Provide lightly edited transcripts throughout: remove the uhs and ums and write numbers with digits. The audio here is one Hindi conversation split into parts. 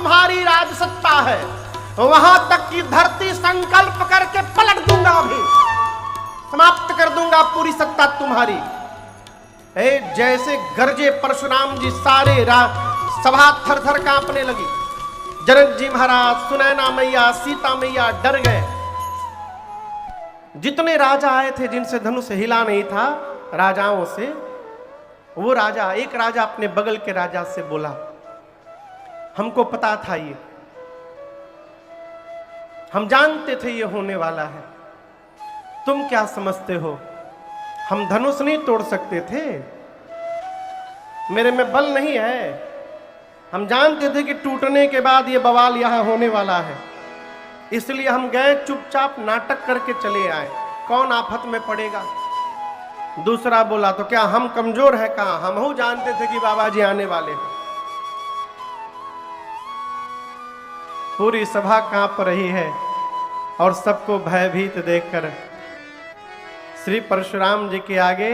तुम्हारी राज सत्ता है, वहां तक की धरती संकल्प करके पलट दूंगा, अभी समाप्त कर दूंगा पूरी सत्ता तुम्हारी। जैसे गरजे परशुराम जी, सारे सभा थर थर कांपने लगी। जनक जी महाराज, सुनैना मैया, सीता मैया डर गए। जितने राजा आए थे जिनसे धनुष हिला नहीं था राजाओं से, वो राजा, एक राजा अपने बगल के राजा से बोला, हमको पता था ये, हम जानते थे ये होने वाला है, तुम क्या समझते हो हम धनुष नहीं तोड़ सकते थे? मेरे में बल नहीं है। हम जानते थे कि टूटने के बाद ये बवाल यहां होने वाला है, इसलिए हम गए, चुपचाप नाटक करके चले आए, कौन आफत में पड़ेगा। दूसरा बोला, तो क्या हम कमजोर हैं? कहां, हम जानते थे कि बाबा जी आने वाले हैं। पूरी सभा कांप रही है और सबको भयभीत देखकर श्री परशुराम जी के आगे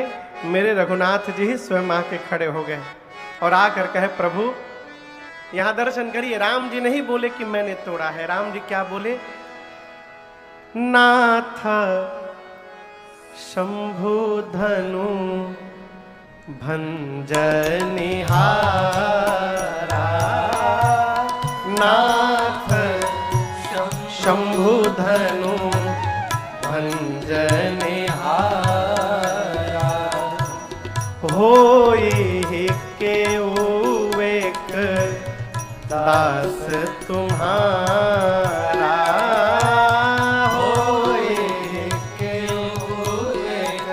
मेरे रघुनाथ जी ही स्वयं आके खड़े हो गए और आकर कहे, प्रभु यहां दर्शन करिए। राम जी नहीं बोले कि मैंने तोड़ा है, राम जी क्या बोले, नाथ शंभु धनु भंजनिहारा, नाथ शंभु धनु भंजनिहारा, होई केउ एक दास तुम्हारा, होई केउ एक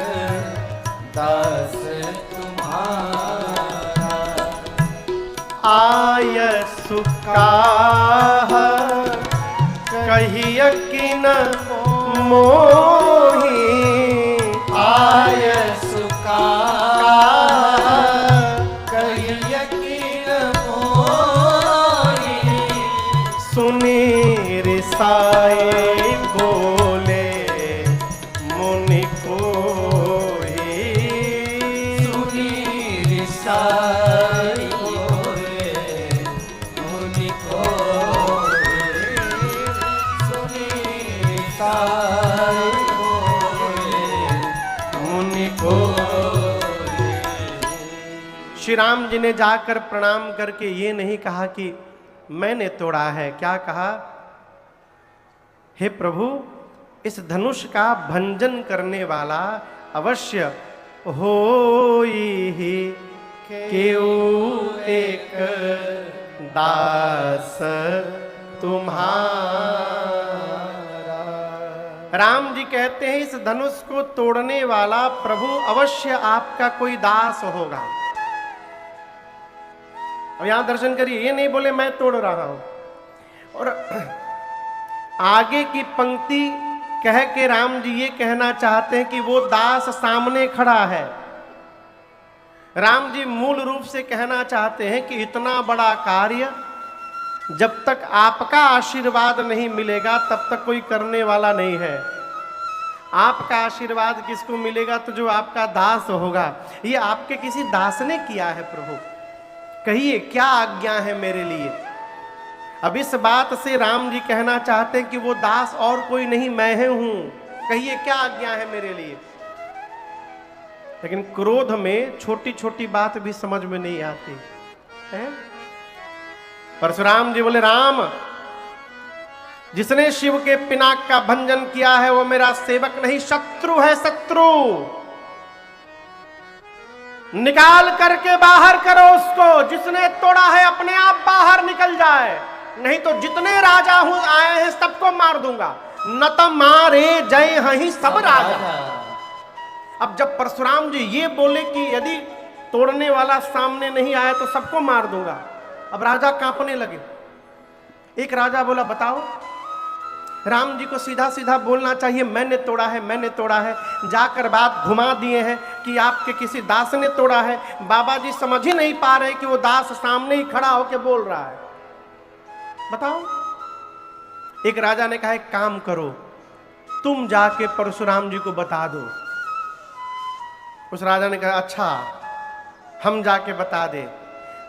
दास तुम्हारा, आय सुकाह कहिय किन मोही, आय सुकाह कहिय किन मोही, सुनी रिसाए बोले मुनि कोई, सुनी रिसाए बोले मुनि कोई, सुनी रिसाए बोले मुनि कोई। श्री राम जी ने जाकर प्रणाम करके ये नहीं कहा कि मैंने तोड़ा है, क्या कहा, हे प्रभु इस धनुष का भंजन करने वाला अवश्य होई ही केउ एक दास तुम्हारा। राम जी कहते हैं इस धनुष को तोड़ने वाला प्रभु अवश्य आपका कोई दास होगा। अब यहां दर्शन करिए, ये नहीं बोले मैं तोड़ रहा हूं, और आगे की पंक्ति कह के राम जी ये कहना चाहते हैं कि वो दास सामने खड़ा है। राम जी मूल रूप से कहना चाहते हैं कि इतना बड़ा कार्य जब तक आपका आशीर्वाद नहीं मिलेगा तब तक कोई करने वाला नहीं है। आपका आशीर्वाद किसको मिलेगा, तो जो आपका दास होगा। ये आपके किसी दास ने किया है प्रभु, कहिए क्या आज्ञा है मेरे लिए। अब इस बात से राम जी कहना चाहते हैं कि वो दास और कोई नहीं, मैं हूं, कहिए क्या आज्ञा है मेरे लिए। लेकिन क्रोध में छोटी छोटी बात भी समझ में नहीं आती है। परशुराम जी बोले, राम जिसने शिव के पिनाक का भंजन किया है वो मेरा सेवक नहीं, शत्रु है, शत्रु। निकाल करके बाहर करो उसको, जिसने तोड़ा है अपने आप बाहर निकल जाए, नहीं तो जितने राजा हूं आए हैं सबको मार दूंगा। न तो मारे जय हहीं सब राजा। अब जब परशुराम जी ये बोले कि यदि तोड़ने वाला सामने नहीं आया तो सबको मार दूंगा, अब राजा कांपने लगे। एक राजा बोला, बताओ राम जी को सीधा सीधा बोलना चाहिए मैंने तोड़ा है, मैंने तोड़ा है। जाकर बात घुमा दिए हैं कि आपके किसी दास ने तोड़ा है। बाबा जी समझ ही नहीं पा रहे कि वो दास सामने ही खड़ा होकर बोल रहा है। बताओ। एक राजा ने कहा, एक काम करो, तुम जाके परशुराम जी को बता दो। उस राजा ने कहा, अच्छा हम जाके बता दे।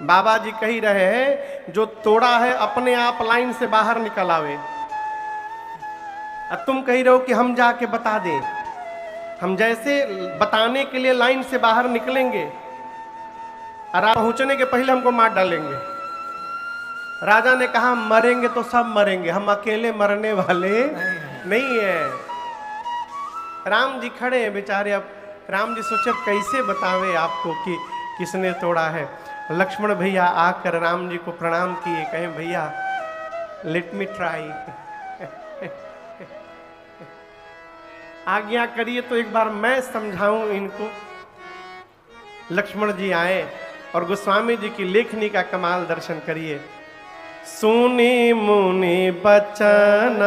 बाबा जी कही रहे हैं जो तोड़ा है अपने आप लाइन से बाहर निकल आवे। अब तुम कही रहो कि हम जाके बता दें। हम जैसे बताने के लिए लाइन से बाहर निकलेंगे और आप पहुंचने के पहले हमको मार डालेंगे। राजा ने कहा मरेंगे तो सब मरेंगे, हम अकेले मरने वाले नहीं है। राम जी खड़े हैं बेचारे। अब राम जी सोचे कैसे बतावे आपको कि किसने तोड़ा है। लक्ष्मण भैया आकर राम जी को प्रणाम किए, कहें भैया लेट मी ट्राई, आज्ञा करिए तो एक बार मैं समझाऊं इनको। लक्ष्मण जी आए और गोस्वामी जी की लेखनी का कमाल दर्शन करिए। सुनी मुनि बचन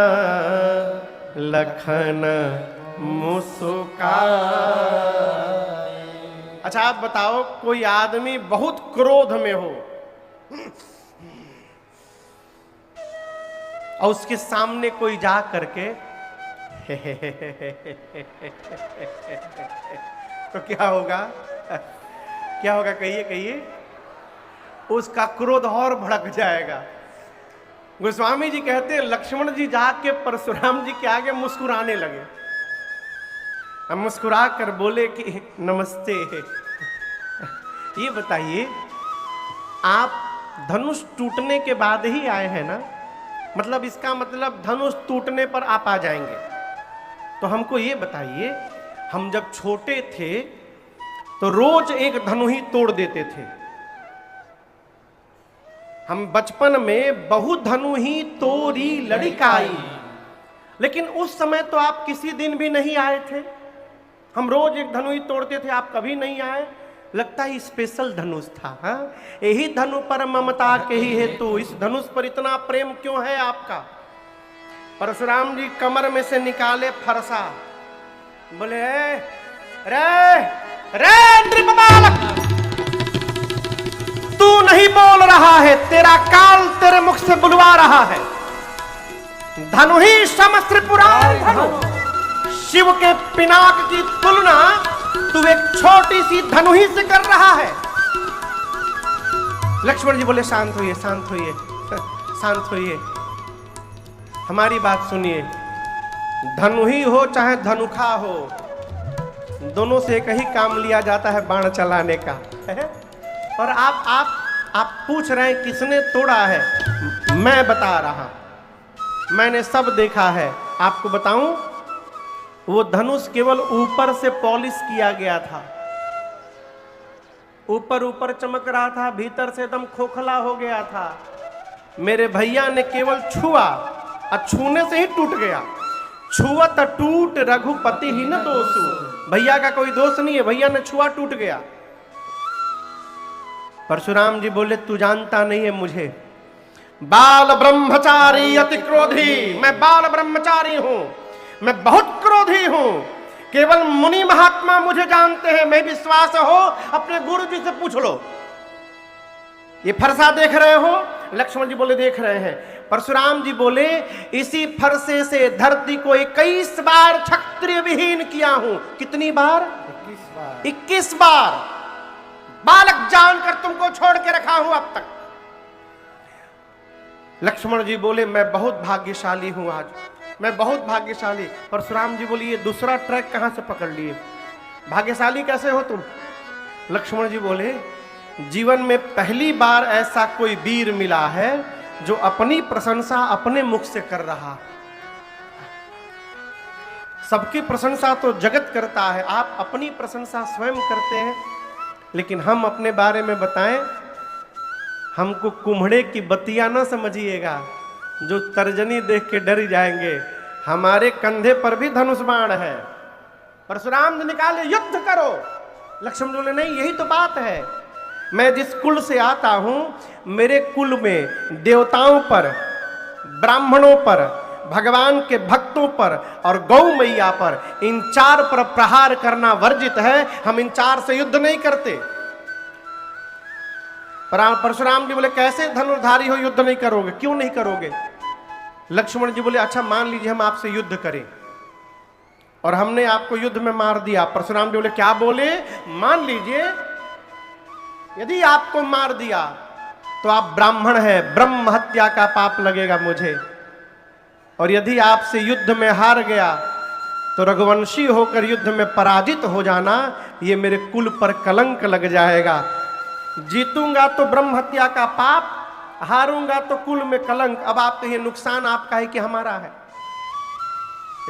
लखन मुस्कान। अच्छा आप बताओ, कोई आदमी बहुत क्रोध में हो और उसके सामने कोई जा करके तो क्या होगा? क्या होगा? कहिए कहिए। उसका क्रोध और भड़क जाएगा। गोस्वामी जी कहते हैं लक्ष्मण जी जाके परशुराम जी के आगे मुस्कुराने लगे। हम मुस्कुरा कर बोले कि नमस्ते। ये बताइए, आप धनुष टूटने के बाद ही आए हैं ना? मतलब इसका मतलब धनुष टूटने पर आप आ जाएंगे। तो हमको ये बताइए, हम जब छोटे थे तो रोज एक धनु ही तोड़ देते थे। हम बचपन में बहुत धनु ही तोड़ी लड़िकाई, लेकिन उस समय तो आप किसी दिन भी नहीं आए थे। हम रोज एक धनु ही तोड़ते थे, आप कभी नहीं आए। लगता है स्पेशल धनुष था। हाँ, यही धनु पर ममता के ही हेतु, इस धनुष पर इतना प्रेम क्यों है आपका? परशुराम जी कमर में से निकाले फरसा, बोले रे रे नृपबालक, तू नहीं बोल रहा है, तेरा काल तेरे मुख से बुलवा रहा है। धनु ही समस्त्र पुराण धनु, शिव के पिनाक की तुलना तू एक छोटी सी धनु ही से कर रहा है। लक्ष्मण जी बोले शांत होइए, शांत होइए, शांत होइए, हमारी बात सुनिए। धनु ही हो चाहे धनुखा हो, दोनों से एक ही काम लिया जाता है, बाण चलाने का। और आप पूछ रहे हैं किसने तोड़ा है? मैं बता रहा, मैंने सब देखा है। आपको बताऊं, वो धनुष केवल ऊपर से पॉलिश किया गया था, ऊपर ऊपर चमक रहा था, भीतर से एकदम खोखला हो गया था। मेरे भैया ने केवल छुआ और छूने से ही टूट गया। छुअत टूट रघुपति ही न दोषु, भैया का कोई दोष नहीं है, भैया ने छुआ टूट गया। परशुराम जी बोले तू जानता नहीं है मुझे, बाल ब्रह्मचारी अति क्रोधी, मैं बाल ब्रह्मचारी हूं, मैं बहुत क्रोधी हूं। केवल मुनि महात्मा मुझे जानते हैं, मैं विश्वास हो अपने गुरु जी से पूछ लो। ये फरसा देख रहे हो? लक्ष्मण जी बोले देख रहे हैं। परशुराम जी बोले इसी फरसे से धरती को 21 बार क्षत्रिय विहीन किया हूं। कितनी बार? 21 बार। 21 बार बालक जानकर तुमको छोड़ के रखा हूं अब तक। लक्ष्मण जी बोले मैं बहुत भाग्यशाली हूं, आज मैं बहुत भाग्यशाली। परशुराम जी बोले ये दूसरा ट्रैक कहां से पकड़ लिए? भाग्यशाली कैसे हो तुम? लक्ष्मण जी बोले जीवन में पहली बार ऐसा कोई वीर मिला है जो अपनी प्रशंसा अपने मुख से कर रहा। सबकी प्रशंसा तो जगत करता है, आप अपनी प्रशंसा स्वयं करते हैं। लेकिन हम अपने बारे में बताएं, हमको कुम्हड़े की बतिया ना समझिएगा जो तर्जनी देख के डर जाएंगे। हमारे कंधे पर भी धनुष बाण है। परशुराम जी निकाले युद्ध करो। लक्ष्मण बोले नहीं, यही तो बात है। मैं जिस कुल से आता हूं, मेरे कुल में देवताओं पर, ब्राह्मणों पर, भगवान के भक्तों पर और गौ मैया पर, इन 4 पर प्रहार करना वर्जित है। हम इन 4 से युद्ध नहीं करते। परशुराम जी बोले कैसे धनुर्धारी हो युद्ध नहीं करोगे? क्यों नहीं करोगे? लक्ष्मण जी बोले अच्छा मान लीजिए हम आपसे युद्ध करें और हमने आपको युद्ध में मार दिया। परशुराम जी बोले क्या बोले? मान लीजिए यदि आपको मार दिया तो आप ब्राह्मण हैं, ब्रह्म हत्या का पाप लगेगा मुझे। और यदि आपसे युद्ध में हार गया तो रघुवंशी होकर युद्ध में पराजित हो जाना, ये मेरे कुल पर कलंक लग जाएगा। जीतूंगा तो ब्रह्म हत्या का पाप, हारूंगा तो कुल में कलंक। अब आप कहिए नुकसान आपका है कि हमारा है?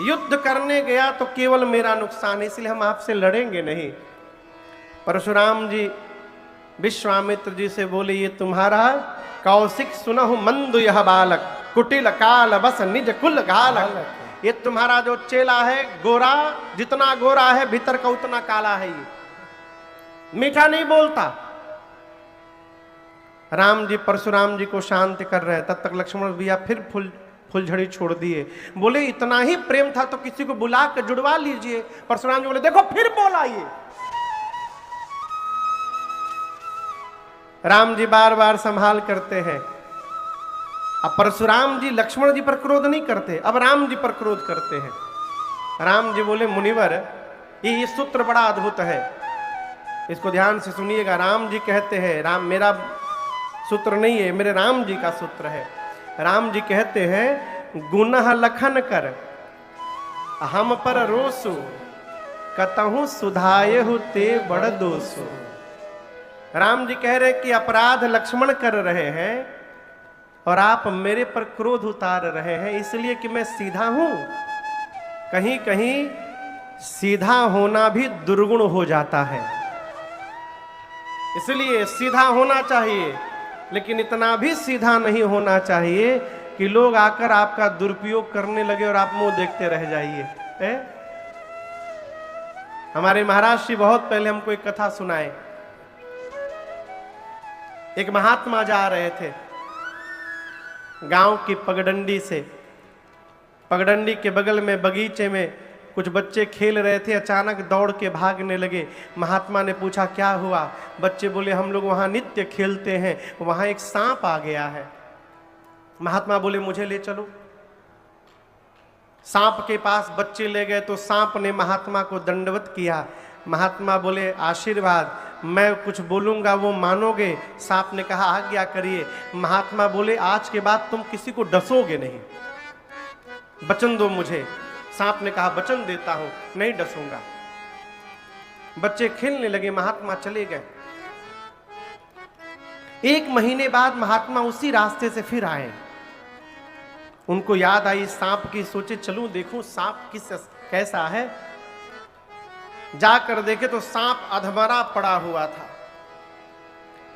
युद्ध करने गया तो केवल मेरा नुकसान है, इसलिए हम आपसे लड़ेंगे नहीं। परशुराम जी विश्वामित्र जी से बोले, ये तुम्हारा कौशिक सुनहु मंदु यह बालक, कुटिल काल बस निज कुल घालक। ये तुम्हारा जो चेला है गोरा, जितना गोरा है भीतर का उतना काला है। ये मीठा नहीं बोलता। राम जी परशुराम जी को शांत कर रहे हैं, तब तक लक्ष्मण भैया फिर फुलझड़ी छोड़ दिए। बोले इतना ही प्रेम था तो किसी को बुला कर जुड़वा लीजिए। परशुराम जी बोले देखो फिर बोला ये। राम जी बार बार संभाल करते हैं। अब परशुराम जी लक्ष्मण जी पर क्रोध नहीं करते, अब राम जी पर क्रोध करते हैं। राम जी बोले मुनिवर ये सूत्र बड़ा अद्भुत है, इसको ध्यान से सुनिएगा। राम जी कहते हैं, राम मेरा सूत्र नहीं है, मेरे राम जी का सूत्र है। राम जी कहते हैं गुनह लखन कर हम पर रोसु, कतहु सुधायहु ते बड़ दोसु। राम जी कह रहे कि अपराध लक्ष्मण कर रहे हैं और आप मेरे पर क्रोध उतार रहे हैं, इसलिए कि मैं सीधा हूं। कहीं कहीं सीधा होना भी दुर्गुण हो जाता है, इसलिए सीधा होना चाहिए, लेकिन इतना भी सीधा नहीं होना चाहिए कि लोग आकर आपका दुरुपयोग करने लगे और आप मुंह देखते रह जाइए। हमारे महाराज जी बहुत पहले हमको एक कथा सुनाए। एक महात्मा जा रहे थे गांव की पगडंडी से। पगडंडी के बगल में बगीचे में कुछ बच्चे खेल रहे थे, अचानक दौड़ के भागने लगे। महात्मा ने पूछा क्या हुआ? बच्चे बोले हम लोग वहां नित्य खेलते हैं, वहां एक सांप आ गया है। महात्मा बोले मुझे ले चलो। सांप के पास बच्चे ले गए तो सांप ने महात्मा को दंडवत किया। महात्मा बोले आशीर्वाद, मैं कुछ बोलूंगा वो मानोगे? सांप ने कहा आज्ञा करिए। महात्मा बोले आज के बाद तुम किसी को डसोगे नहीं, वचन दो मुझे। सांप ने कहा वचन देता हूं, नहीं डसूंगा। बच्चे खेलने लगे, महात्मा चले गए। एक महीने बाद महात्मा उसी रास्ते से फिर आए। उनको याद आई सांप की, सोचे चलूं देखूं सांप कैसा है। जाकर देखे तो सांप अधमरा पड़ा हुआ था।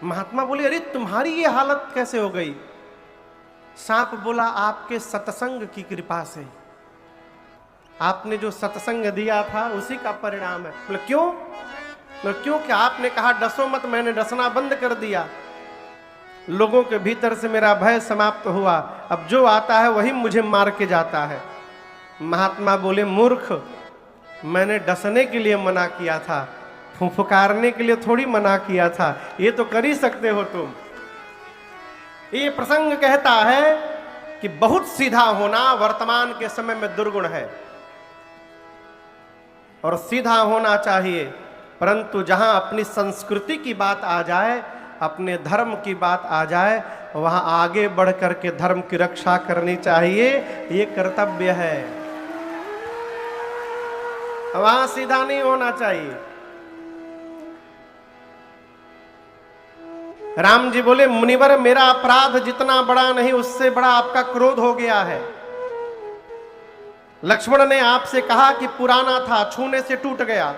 महात्मा बोले अरे तुम्हारी ये हालत कैसे हो गई? सांप बोला आपके सत्संग की कृपा से, आपने जो सत्संग दिया था उसी का परिणाम है। बोले क्यों? बोले क्योंकि आपने कहा डसो मत, मैंने डसना बंद कर दिया। लोगों के भीतर से मेरा भय समाप्त हुआ, अब जो आता है वही मुझे मार के जाता है। महात्मा बोले मूर्ख, मैंने डसने के लिए मना किया था, फुफकारने के लिए थोड़ी मना किया था, ये तो कर ही सकते हो तुम। ये प्रसंग कहता है कि बहुत सीधा होना वर्तमान के समय में दुर्गुण है और सीधा होना चाहिए, परंतु जहां अपनी संस्कृति की बात आ जाए, अपने धर्म की बात आ जाए, वहां आगे बढ़ करके धर्म की रक्षा करनी चाहिए, ये कर्तव्य है। वहां सीधा नहीं होना चाहिए। राम जी बोले मुनिवर मेरा अपराध जितना बड़ा नहीं, उससे बड़ा आपका क्रोध हो गया है। लक्ष्मण ने आपसे कहा कि पुराना था, छूने से टूट गया,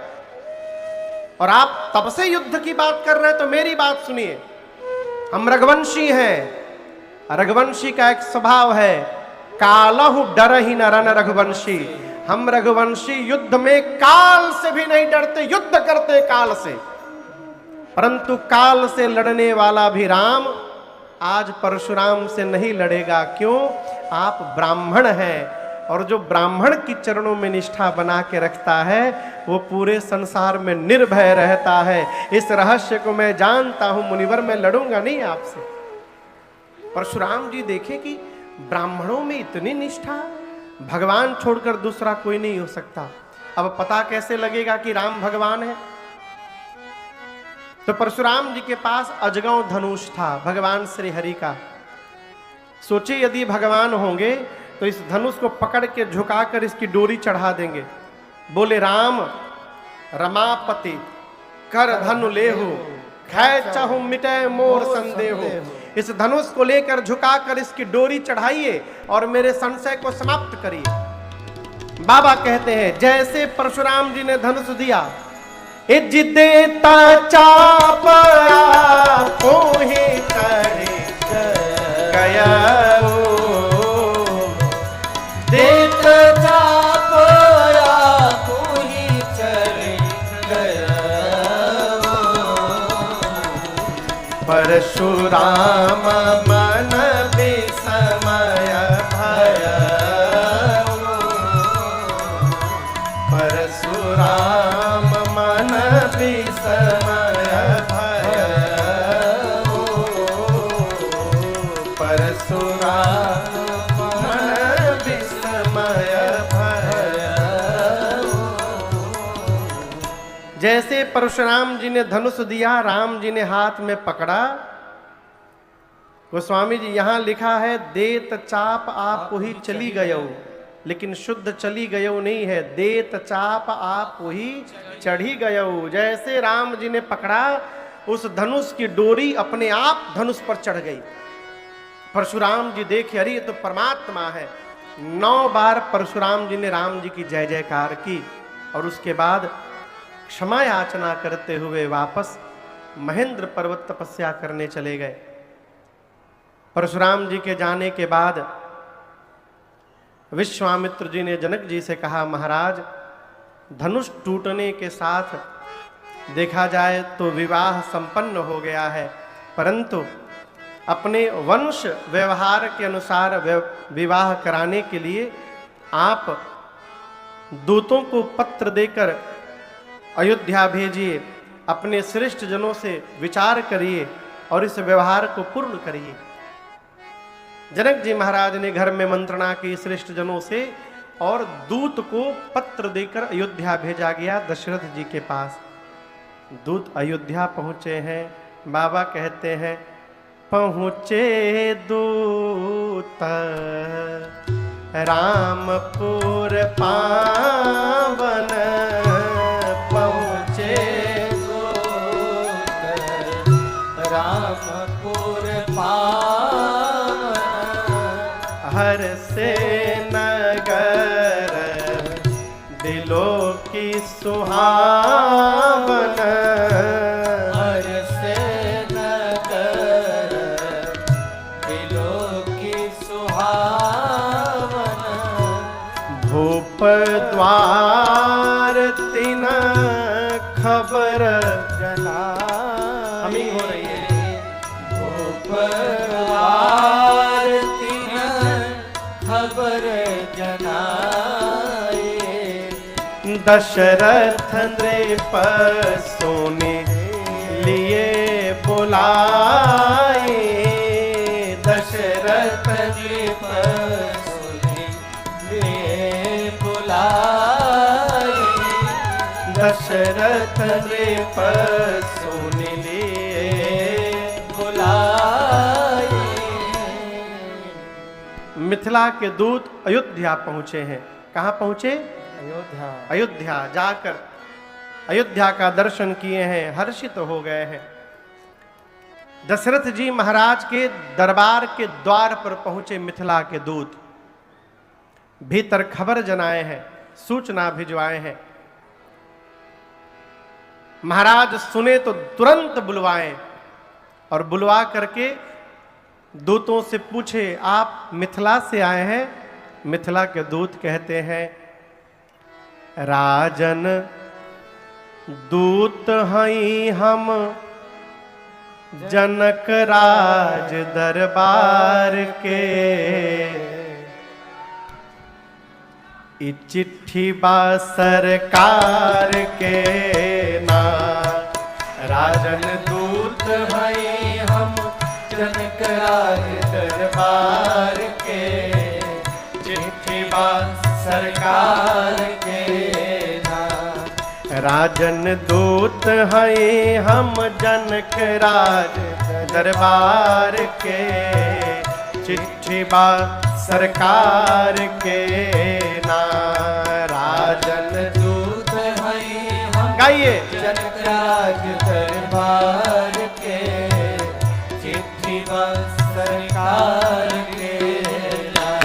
और आप तब से युद्ध की बात कर रहे हैं। तो मेरी बात सुनिए, हम रघुवंशी हैं। रघुवंशी का एक स्वभाव है कालहु डर ही न रन रघुवंशी। हम रघुवंशी युद्ध में काल से भी नहीं डरते, युद्ध करते काल से। परंतु काल से लड़ने वाला भी राम आज परशुराम से नहीं लड़ेगा। क्यों? आप ब्राह्मण हैं, और जो ब्राह्मण की चरणों में निष्ठा बना के रखता है वो पूरे संसार में निर्भय रहता है। इस रहस्य को मैं जानता हूं मुनिवर, मैं लड़ूंगा नहीं आपसे। परशुराम जी देखे कि ब्राह्मणों में इतनी निष्ठा, भगवान छोड़कर दूसरा कोई नहीं हो सकता। अब पता कैसे लगेगा कि राम भगवान है? तो परशुराम जी के पास अजगव धनुष था भगवान श्री हरि का। सोचे यदि भगवान होंगे तो इस धनुष को पकड़ के झुकाकर इसकी डोरी चढ़ा देंगे। बोले राम रमापति कर धनु लेहु, खै चाहु मिटे मोर संदेहो। इस धनुष को लेकर झुकाकर इसकी डोरी चढ़ाइए और मेरे संशय को समाप्त करिए। बाबा कहते हैं जैसे परशुराम जी ने धनुष दिया, इज देता चापया कोहि चढ़े गया, देत चापया कोहि चढ़े गया। परशुराम मन विस्मय भय, परशुराम मन विस्मय भय, परशुराम मन विस्मय भय। जैसे परशुराम जी ने धनुष दिया, राम जी ने हाथ में पकड़ा। गोस्वामी जी यहां लिखा है देत चाप आप ही चली गयो, लेकिन शुद्ध चली गयो नहीं है, देत चाप आप ही चढ़ी गयो। जैसे राम जी ने पकड़ा उस धनुष की डोरी अपने आप धनुष पर चढ़ गई। परशुराम जी देखे अरे ये तो परमात्मा है। 9 बार परशुराम जी ने राम जी की जय जयकार की और उसके बाद क्षमा याचना करते हुए वापस महेंद्र पर्वत तपस्या करने चले गए। परशुराम जी के जाने के बाद विश्वामित्र जी ने जनक जी से कहा महाराज धनुष टूटने के साथ देखा जाए तो विवाह संपन्न हो गया है, परंतु अपने वंश व्यवहार के अनुसार विवाह कराने के लिए आप दूतों को पत्र देकर अयोध्या भेजिए, अपने श्रेष्ठ जनों से विचार करिए और इस व्यवहार को पूर्ण करिए। जनक जी महाराज ने घर में मंत्रणा की श्रेष्ठ जनों से और दूत को पत्र देकर अयोध्या भेजा गया दशरथ जी के पास। दूत अयोध्या पहुंचे हैं। बाबा कहते हैं पहुंचे दूत रामपुर पावन, पहुंचे दूत रामपुर पावन, हर से नगर दिलों की सुहावन, हर से नगर दिलों की सुहावन। भूप द्वार तीन खबर जना हमी हो रही है। भूप द्वार तीन खबर जनाए, दशरथ नृप सोने लिए बुलाए, दशरथ नृप सोने लिए बुलाए, दशरथ नृप सोने लिए बुलाए। मिथिला के दूत अयोध्या पहुंचे हैं। कहां पहुंचे? अयोध्या। अयोध्या जाकर अयोध्या का दर्शन किए हैं, हर्षित हो गए हैं। दशरथ जी महाराज के दरबार के द्वार पर पहुंचे मिथिला के दूत, भीतर खबर जनाए हैं, सूचना भिजवाए हैं। महाराज सुने तो तुरंत बुलवाएं और बुलवा करके दूतों से पूछे आप मिथिला से आए हैं? मिथिला के दूत कहते हैं राजन दूत हई हम जनक राज दरबार के, ई चिट्ठी बा सरकार के ना, राजन दूत हई हम जनक राज दरबार के, चिट्ठी बा सरकार के ना, राजन दूत हैं हम जनक राज दरबार के, चिट्ठी बा सरकार के ना। राजन दूत हैं हम गाइए जनक राज दरबार के, चिट्ठी बस सरकार के लाए।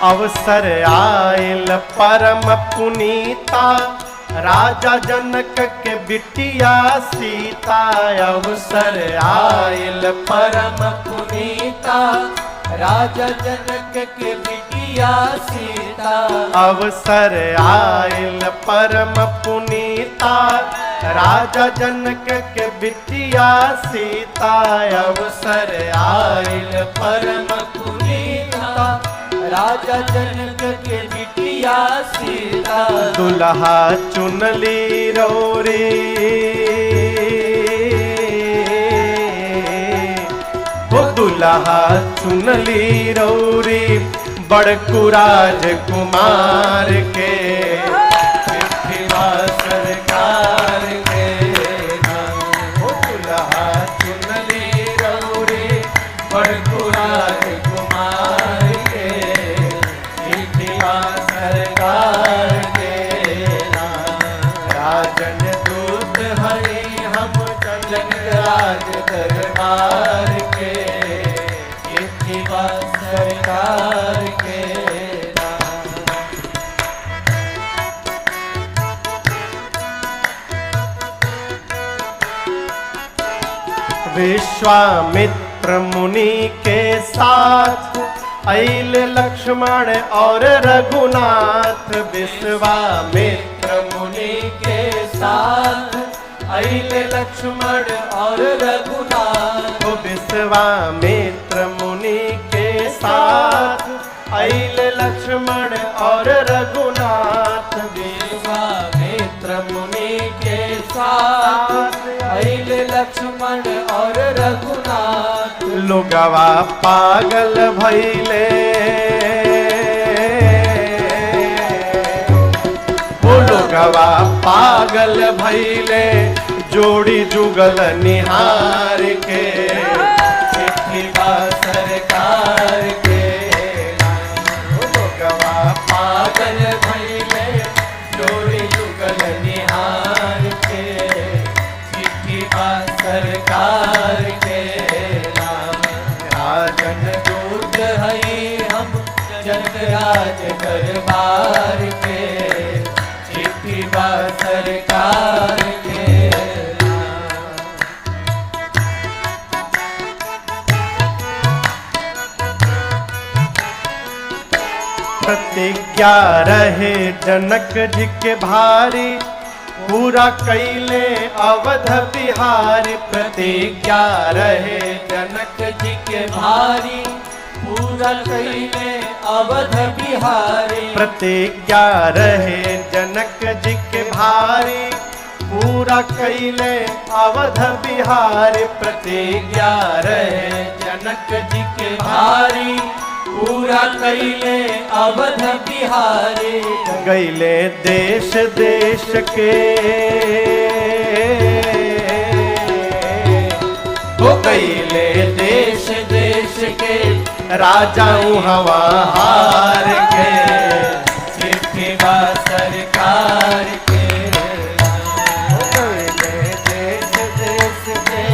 अवसर आयल परम पुनीता, राजा जनक के बिटिया सीता। अवसर आयल परम पुनीता, राजा जनक के बिटिया सीता। अवसर आयल परम पुनीता, राजा जनक के बिटिया सीता। अवसर आयल परम पुनीता, राजा जनक के बिटिया सीता। दुल्हा चुनली रौरी, वो दुल्हा चुनली रौरी, बड़कू राजकुमार के। चिट्ठी बा सरकार के नाम, वो दुल्हा चुनली रौरी, बड़कू राजकुमार के। चिट्ठी बा सरकार के नाम, राजन दूत हैं हम जनक राज दरबार के, चिट्ठी बा सरकार के नाम। विश्वामित्र मुनि के साथ अइल लक्ष्मण और रघुनाथ। विश्वामित्र मुनि के साथ अइल लक्ष्मण और रघुनाथ। विश्वामित्र मुनि के साथ अइल लक्ष्मण और रघुनाथ। विश्वामित्र मुनि के साथ अइल लक्ष्मण और रघुनाथ। लोगवा पागल भइले, वो लोगवा पागल भइले, जोड़ी जुगल निहार के। चिट्ठी बा सरकार के नाम, वो लोगवा पागल भइले, जोड़ी जुगल निहार के। चिट्ठी बा सरकार के नाम, राजन दूत हैं हम जनक राज दरबार के, चिट्ठी बा सरकार के नाम। प्रतिज्ञा रहे जनक जी के भारी, पूरा कैले अवध बिहारी। प्रतिज्ञा रहे जनक जी के भारी, पूरा कैले अवध बिहारी। प्रतिज्ञा रहे जनक जी के भारी, पूरा कैले अवध बिहारी। प्रतिज्ञा रहे जनक जी के भारी, पूरा कैले अवध बिहारी। गैले देश देश के, हो गैले देश देश के, राजा हवा हार के। चिट्ठी बा सरकार के, हो गैले देश देश के,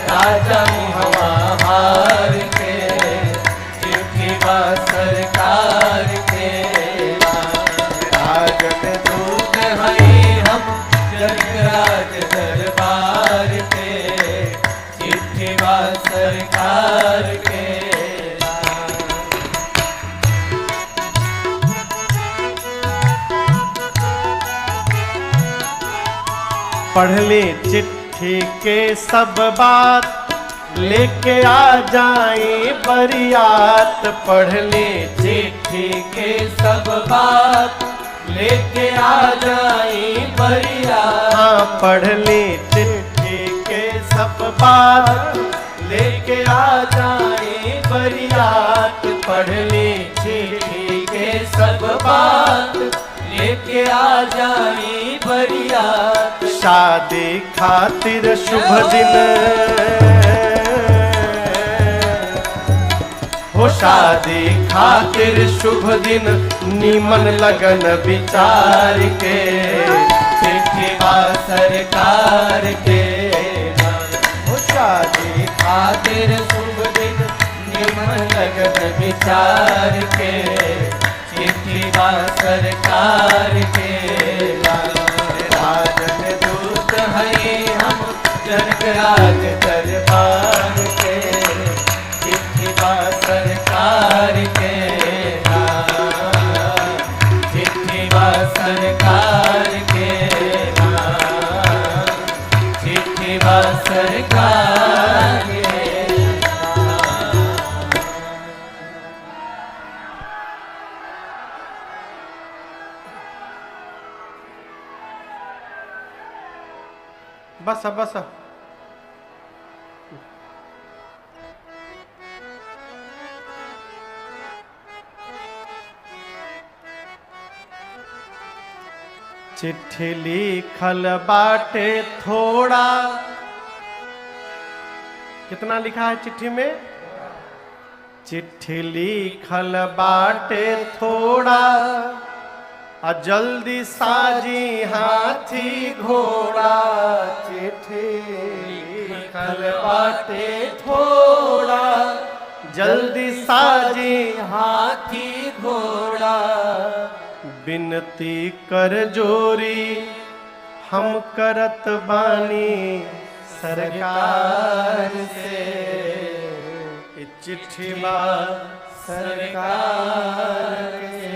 राजा हवा हार के। चिट्ठी बा सरकार के, राजन दूत हैं हम जनक राज दरबार के, चिट्ठी बा सरकार के। पढ़ ले चिट्ठी के सब बात, लेके आ जाए बरियात। पढ़ ले चिट्ठी के सब बात, लेके आ जाए बरियात। हाँ, पढ़ ले चिट्ठी के सब बात, लेके आ जाए बरियात, पढ़ ले चिट्ठी के सब बात, लेके आ जाए बरियात। शादी खातिर शुभ दिन हो, शादी खातिर शुभ दिन, नीमन लगन विचार के, चिट्ठी बा सरकार के हो शादी खातिर शुभ दिन, निमन लगन विचार के, चिट्ठी बा सरकार के। राजन दूत हैं हम जनक राज दरबार के, चिट्ठी बा सरकार के, चिट्ठी बा सरकार के, चिट्ठी बा सरकार के। बस बस चिट्ठी लिखल बाटे थोड़ा, कितना लिखा है चिट्ठी में? चिट्ठी लिखल बाटे थोड़ा, आ जल्दी साजी हाथी घोड़ा। चिट्ठी लिखल बाटे थोड़ा, जल्दी साजी हाथी घोड़ा, बिनती कर जोरी हम करत बानी सरकार से। ई चिट्ठी बा सरकार के।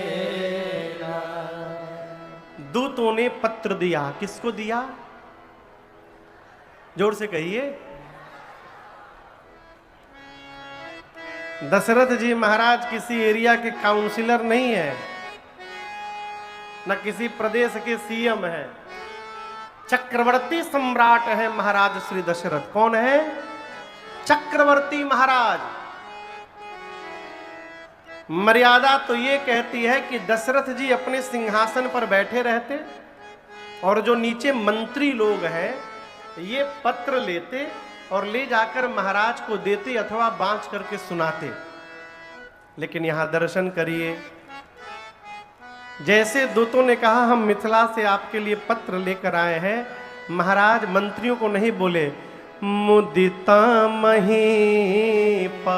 दूतों ने पत्र दिया, किसको दिया? जोर से कहिए। दशरथ जी महाराज किसी एरिया के काउंसिलर नहीं है, न किसी प्रदेश के सीएम है, चक्रवर्ती सम्राट है महाराज श्री दशरथ। कौन है? चक्रवर्ती महाराज। मर्यादा तो ये कहती है कि दशरथ जी अपने सिंहासन पर बैठे रहते और जो नीचे मंत्री लोग हैं ये पत्र लेते और ले जाकर महाराज को देते अथवा बांच करके सुनाते। लेकिन यहां दर्शन करिए, जैसे दूतों ने कहा हम मिथिला से आपके लिए पत्र लेकर आए हैं, महाराज मंत्रियों को नहीं बोले मुदिता महीप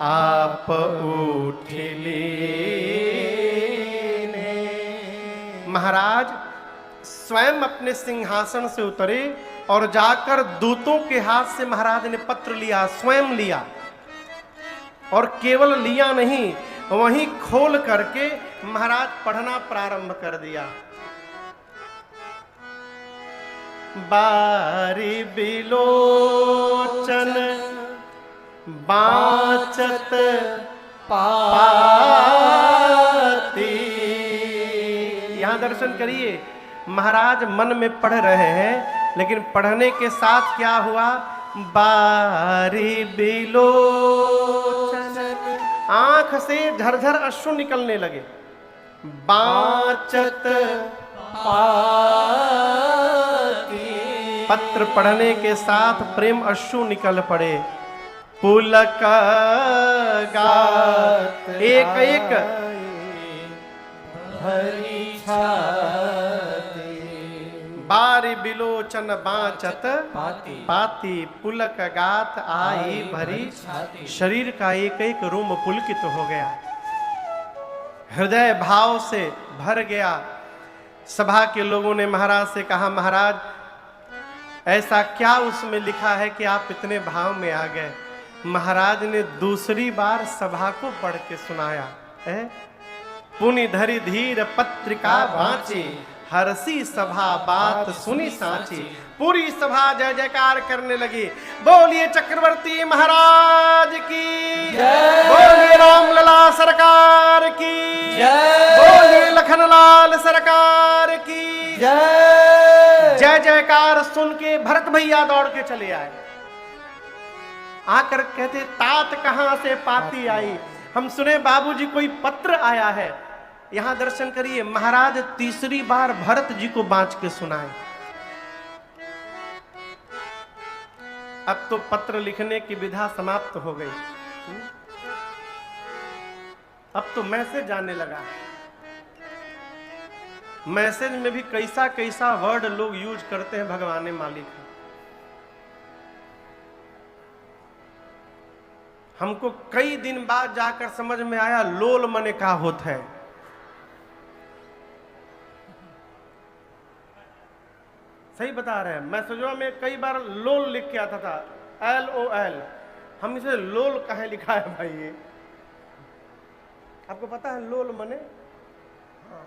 आप उठिली ने। महाराज स्वयं अपने सिंहासन से उतरे और जाकर दूतों के हाथ से महाराज ने पत्र लिया, स्वयं लिया। और केवल लिया नहीं, वहीं खोल करके महाराज पढ़ना प्रारंभ कर दिया। बारी बिलोचन बाचत पाती। यहां दर्शन करिए, महाराज मन में पढ़ रहे हैं, लेकिन पढ़ने के साथ क्या हुआ? बारी बिलोचन, आंख से झरझर अश्रु निकलने लगे। बाचत पाती, पत्र पढ़ने के साथ प्रेम अश्रु निकल पड़े। पुलक गात, एक एक हरी छाती। बारी बिलोचन बाचत पाती, पाती, पुलक गात आई भरी छाती। शरीर का एक एक रोम पुलकित हो गया, हृदय भाव से भर गया। सभा के लोगों ने महाराज से कहा, महाराज ऐसा क्या उसमें लिखा है कि आप इतने भाव में आ गए? महाराज ने दूसरी बार सभा को पढ़ के सुनाया है। पुनि धरि धीर पत्रिका बाँची, हरसी सभा बात सुनी सांची। पूरी सभा जय जयकार करने लगी। बोलिए चक्रवर्ती महाराज की जय, बोलिए रामलला सरकार की जय, बोलिए लखनलाल सरकार की जय। जय जयकार सुन के भरत भैया दौड़ के चले आए। आकर कहते तात कहां से पाती आई। हम सुने बाबूजी कोई पत्र आया है। यहां दर्शन करिए, महाराज तीसरी बार भरत जी को बांच के सुनाए। अब तो पत्र लिखने की विधा समाप्त हो गई, अब तो मैसेज आने लगा। मैसेज में भी कैसा कैसा वर्ड लोग यूज करते हैं, भगवान मालिक। हमको कई दिन बाद जाकर समझ में आया लोल मने का होता है। सही बता रहे हैं, मैसेजों में कई बार लोल लिख के आता था, LOL। हम इसे लोल कहे लिखा है भाई? ये आपको पता है लोल मने? हाँ।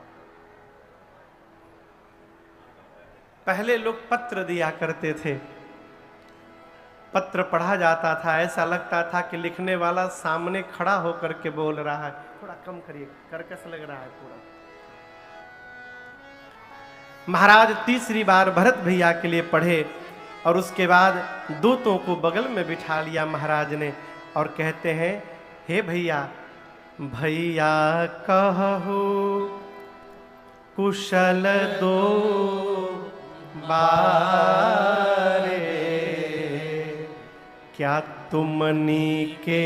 पहले लोग पत्र दिया करते थे, पत्र पढ़ा जाता था, ऐसा लगता था कि लिखने वाला सामने खड़ा होकर के बोल रहा है। थोड़ा कम करिए, कर्कश लग रहा है पूरा। महाराज तीसरी बार भरत भैया के लिए पढ़े और उसके बाद दूतों को बगल में बिठा लिया महाराज ने और कहते हैं, हे भैया, भैया कहू कुशल दो बारे, क्या तुमनी के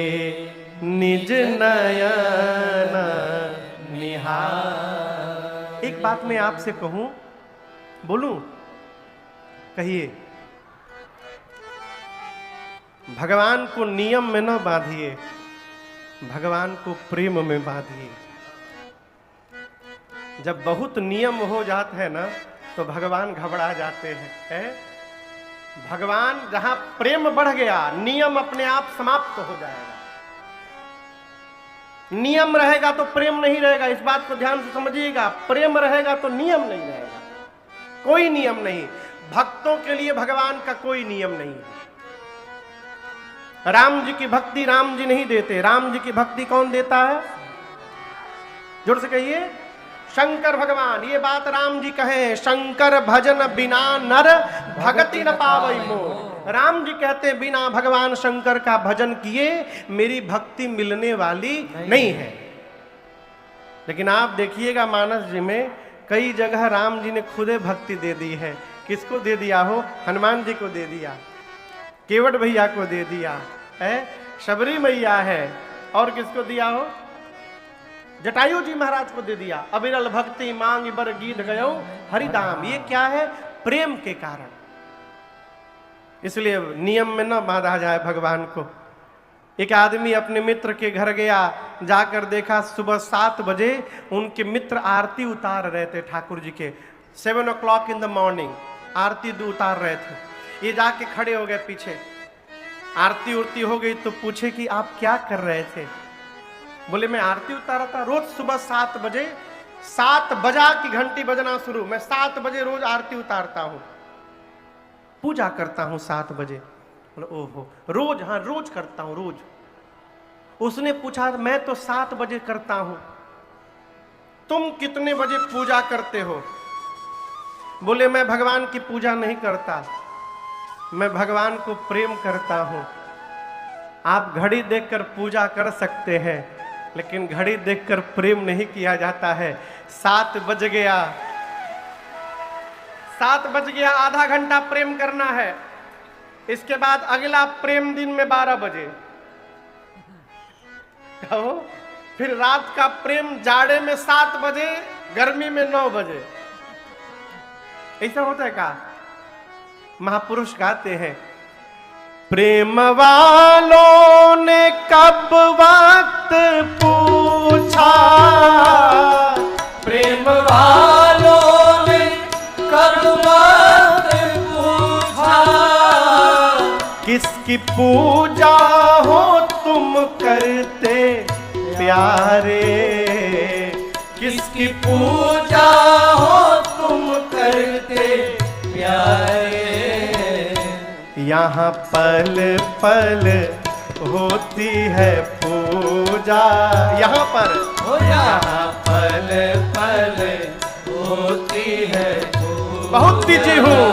निज नयन निहार। एक बात मैं आपसे कहूं, बोलूं? कहिए। भगवान को नियम में न बांधिए, भगवान को प्रेम में बांधिए। जब बहुत नियम हो जाते हैं ना तो भगवान घबरा जाते हैं। भगवान जहां प्रेम बढ़ गया, नियम अपने आप समाप्त हो जाएगा। नियम रहेगा तो प्रेम नहीं रहेगा, इस बात को ध्यान से समझिएगा। प्रेम रहेगा तो नियम नहीं रहेगा, कोई नियम नहीं। भक्तों के लिए भगवान का कोई नियम नहीं है। राम जी की भक्ति राम जी नहीं देते, राम जी की भक्ति कौन देता है? जोर से कहिए, शंकर भगवान। ये बात राम जी कहे, शंकर भजन बिना नर भगति न पावई मोर। राम जी कहते हैं बिना भगवान शंकर का भजन किए मेरी भक्ति मिलने वाली नहीं है। लेकिन आप देखिएगा मानस जी में कई जगह राम जी ने खुदे भक्ति दे दी है। किसको दे दिया हो? हनुमान जी को दे दिया, केवट भैया को दे दिया है, शबरी मैया है, और किसको दिया हो? जटायु जी महाराज को दे दिया। अविरल भक्ति मांग बर गीत गयो हरिदाम। ये क्या है? प्रेम के कारण। इसलिए नियम में न बांधा जाए भगवान को। एक आदमी अपने मित्र के घर गया, जाकर देखा सुबह 7 बजे उनके मित्र आरती उतार रहे थे ठाकुर जी के। 7 o'clock in the morning आरती उतार रहे थे। ये जाके खड़े हो गए पीछे। आरती उरती हो गई तो पूछे कि आप क्या कर रहे थे? बोले मैं आरती उतारा था। रोज सुबह 7 बजे, 7 बजा की घंटी बजना शुरू, मैं 7 बजे रोज आरती उतारता हूं, पूजा करता हूं 7 बजे। बोले ओहो, रोज? हाँ रोज करता हूं, रोज। उसने पूछा मैं तो 7 बजे करता हूं, तुम कितने बजे पूजा करते हो? बोले मैं भगवान की पूजा नहीं करता, मैं भगवान को प्रेम करता हूं। आप घड़ी देखकर पूजा कर सकते हैं, लेकिन घड़ी देखकर प्रेम नहीं किया जाता है। 7 बज गया, 7 बज गया, आधा घंटा प्रेम करना है। इसके बाद अगला प्रेम दिन में 12 बजे। कहो फिर रात का प्रेम जाड़े में 7 बजे, गर्मी में 9 बजे। ऐसा होता है क्या? महापुरुष गाते हैं, प्रेम वालों ने कब वक्त पूछा, प्रेम वालों ने कब वक्त पूछा, किसकी पूजा हो तुम करते प्यारे, किसकी पूजा हो तुम करते प्यारे। यहाँ पल पल होती है पूजा, यहाँ पर हो यहाँ पल पल होती है पूजा। बहुत बिजी हूँ,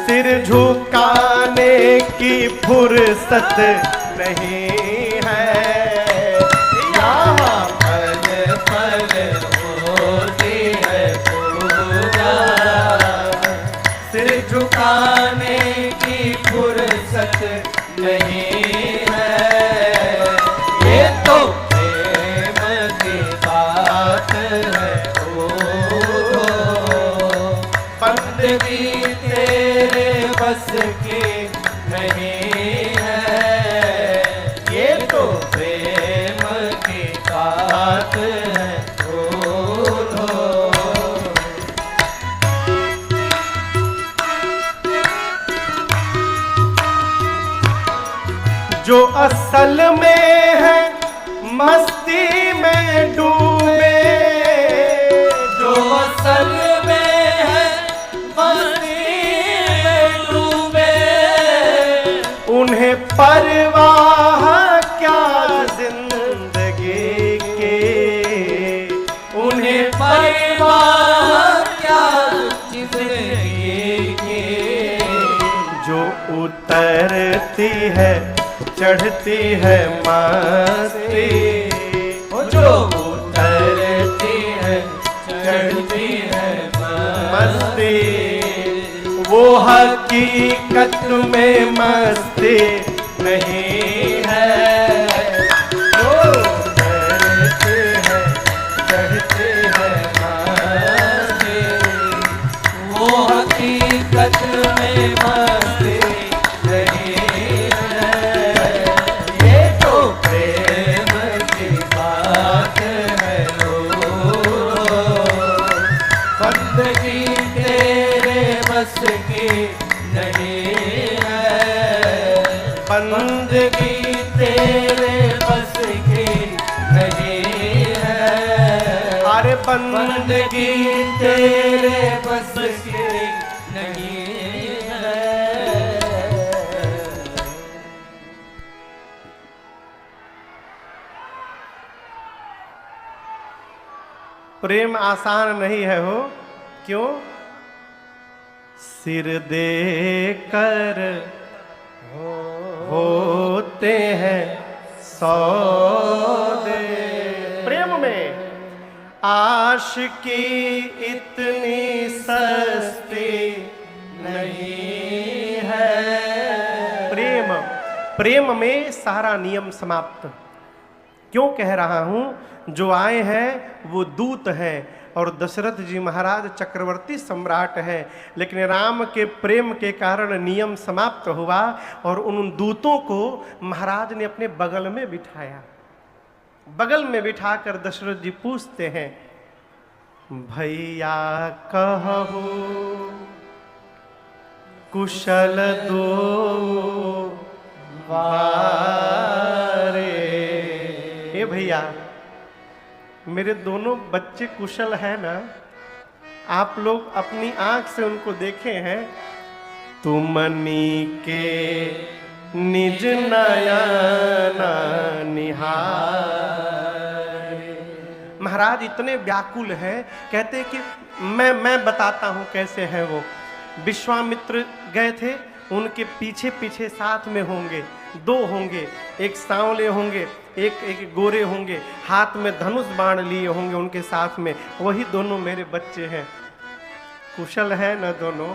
सिर झुकाने की फुर्सत नहीं है। यहाँ पल पल होती है पूजा, सिर झुकाने की फुर्सत नहीं है। ये तो प्रेम की बात है ओ, बंदगी तेरे बस की नहीं है। ये तो प्रेम की बात है ओ, जो असल में है मस्ती में डूबे, जो असल में है मस्ती में डूबे, उन्हें परवाह क्या जिंदगी के, उन्हें परवाह क्या जिंदगी की। जो उतरती है चढ़ती है मस्ती, जो उतरती है चढ़ती है मस्ती, वो हकीकत में मस्ती नहीं है। जो उतरती है चढ़ती है मस्ती, वो हकीकत में मस्ती नहीं है। ये तो प्रेम की बात है ओ, बंदगी तेरे बस की नहीं है। बंदगी तेरे बस की नहीं है। अरे बंदगी तेरे बस की नहीं है। प्रेम आसान नहीं है हो, क्यों? सिर दे कर होते हैं सौदे। प्रेम में आशिकी इतनी सस्ती नहीं है। प्रेम में सारा नियम समाप्त। क्यों कह रहा हूं? जो आए हैं वो दूत हैं और दशरथ जी महाराज चक्रवर्ती सम्राट हैं, लेकिन राम के प्रेम के कारण नियम समाप्त हुआ और उन दूतों को महाराज ने अपने बगल में बिठाया। बगल में बिठाकर दशरथ जी पूछते हैं, भैया कहो कुशल दो वारे। हे भैया, मेरे दोनों बच्चे कुशल हैं ना? आप लोग अपनी आंख से उनको देखे हैं? तुमनी के निज नयना निहारे। महाराज इतने व्याकुल हैं, कहते कि मैं बताता हूं कैसे हैं वो। विश्वामित्र गए थे, उनके पीछे पीछे साथ में होंगे, दो होंगे, एक सांवले होंगे, एक गोरे होंगे, हाथ में धनुष बाण लिए होंगे उनके साथ में। वही दोनों मेरे बच्चे हैं। कुशल है न दोनों?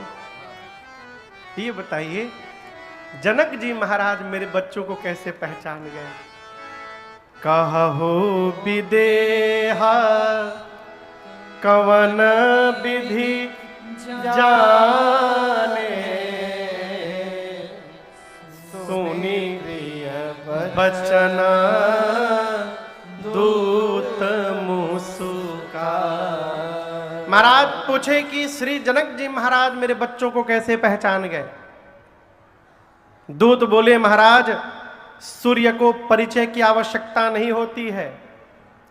ये बताइए, जनक जी महाराज मेरे बच्चों को कैसे पहचान गए? कहो विदेहा कवन विधि जाने, सुनी बचना दूत मुस्का। महाराज पूछे कि श्री जनक जी महाराज मेरे बच्चों को कैसे पहचान गए? दूत बोले, महाराज सूर्य को परिचय की आवश्यकता नहीं होती है।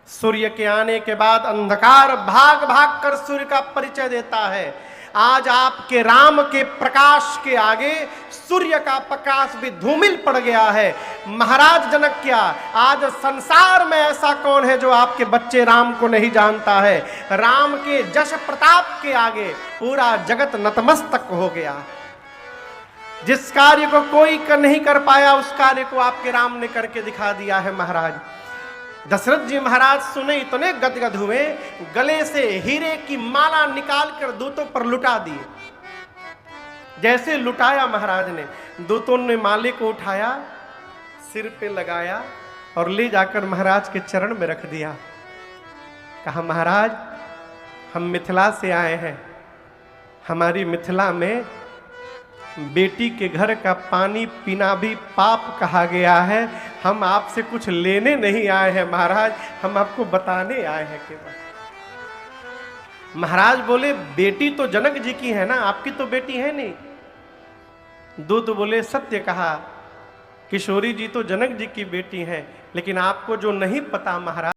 सूर्य के आने के बाद अंधकार भाग भाग कर सूर्य का परिचय देता है। आज आपके राम के प्रकाश के आगे सूर्य का प्रकाश भी धूमिल पड़ गया है। महाराज जनक, क्या आज संसार में ऐसा कौन है जो आपके बच्चे राम को नहीं जानता है? राम के जश प्रताप के आगे पूरा जगत नतमस्तक हो गया। जिस कार्य को कोई नहीं कर पाया उस कार्य को आपके राम ने करके दिखा दिया है महाराज। दशरथ जी महाराज सुने इतने गदगद हुए, गले से हीरे की माला निकाल कर दूतों पर लुटा दिए। जैसे लुटाया महाराज ने, दूतों ने माले को उठाया, सिर पे लगाया और ले जाकर महाराज के चरण में रख दिया। कहा महाराज हम मिथिला से आए हैं, हमारी मिथिला में बेटी के घर का पानी पीना भी पाप कहा गया है, हम आपसे कुछ लेने नहीं आए हैं महाराज, हम आपको बताने आए हैं केवल। महाराज बोले बेटी तो जनक जी की है ना, आपकी तो बेटी है नहीं। दूत बोले सत्य कहा, किशोरी जी तो जनक जी की बेटी हैं, लेकिन आपको जो नहीं पता महाराज